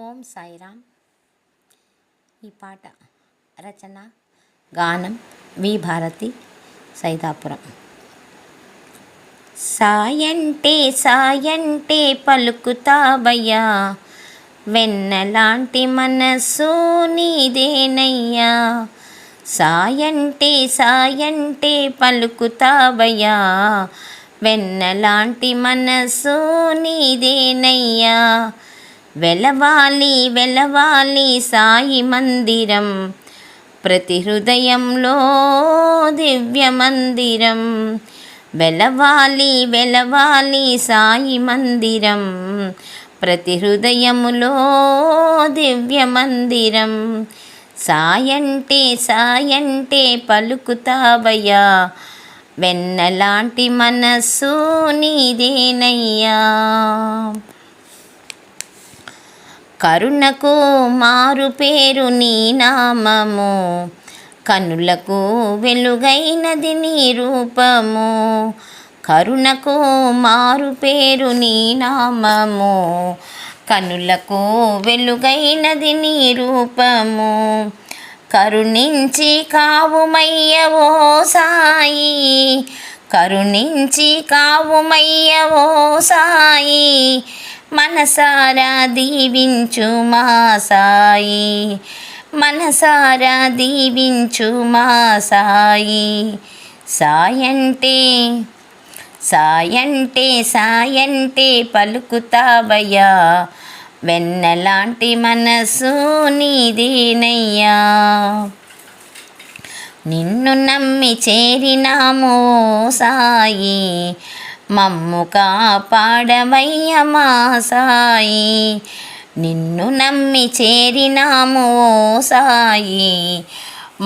ఓం సాయిరామ్. ఈ పాట రచన గానం వి భారతి, సైదాపురం. సాయంటే సాయంటే పలుకుతావయ్యా, వెన్నలాంటి మనస్సు నీదేనయ్యా. సాయంటే సాయంటే పలుకుతావయ్యా, వెన్నలాంటి మనస్సు నీదేనయ్యా. వెలవాలి వెలవాలి సాయి మందిరం, ప్రతి హృదయంలో దివ్య మందిరం. వెలవాలి వెలవాలి సాయి మందిరం, ప్రతి హృదయములో దివ్య మందిరం. సాయంటే సాయంటే పలుకుతావయ్యా, వెన్నలాంటి మనస్సు నీదేనయ్యా. కరుణకు మారు పేరు నీ నామము, కనులకు వెలుగైనది నీ రూపము. కరుణకు మారు పేరు నీ నామము, కనులకు వెలుగైనది నీ రూపము. కరుణించి కావుమయ్య ఓ సాయి, కరుణించి కావుమయ్య ఓ సాయి. మనసారా దీవించు మా సాయి, మనసారా దీవించు మా సాయి. సాయంటే సాయంటే సాయంటే పలుకుతావయ్యా, వెన్నలాంటి మనసు నీదేనయ్యా. నిన్ను నమ్మి చేరినాము సాయి, మమ్ము కాపాడవయ్య మా సాయి. నిన్ను నమ్మి చేరినాము సాయి,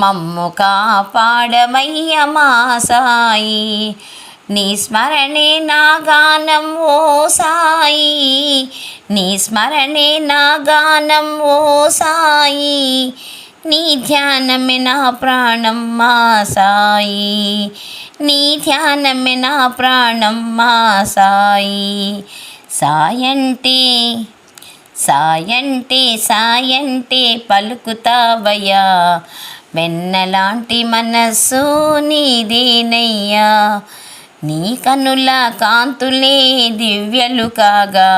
మమ్ము కాపాడవయ్య మా సాయి. నీ స్మరణే నా గానం ఓ సాయి, నీ స్మరణే నా గానం ఓ సాయి. నీ ధ్యానమే నా ప్రాణం మా సాయి, నీ ధ్యానమే నా ప్రాణం మా సాయి. సాయంటే సాయంటే సాయంటే పలుకుతావయ్యా, వెన్నలాంటి మనస్సు నీదేనయ్యా. నీ కనుల కాంతులే దివ్యలు కాగా,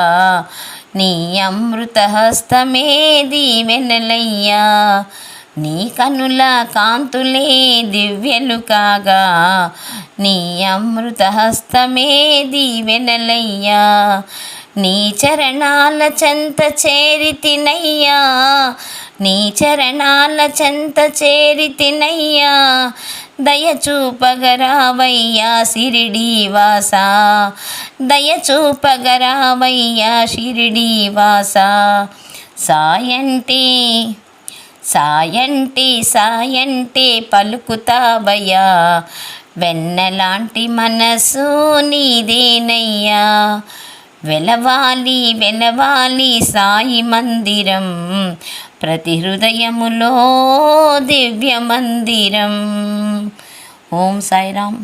నీ అమృత హస్తమే దీవెనలయ్యా. నీ కనుల కాంతులే దివ్యలు కాగా, నీ అమృత హస్తమే దీవెనలయ్యా. నీ చరణాల చెంత చేరితినయ్యా, నీ చరణాల చెంత చేరితినయ్యా. దయచూపగరావయ్యా షిరిడీ వాసా, దయచూపగరావయ్యా షిరిడీ వాసా. సాయంటే సాయంటే సాయంటే పలుకుతావయ్యా, వెన్నలాంటి మనసు నీదేనయ్యా. వెలవాలి వెలవాలి సాయి మందిరం, ప్రతి హృదయములో దివ్య మందిరం. ఓం సాయిరామ్.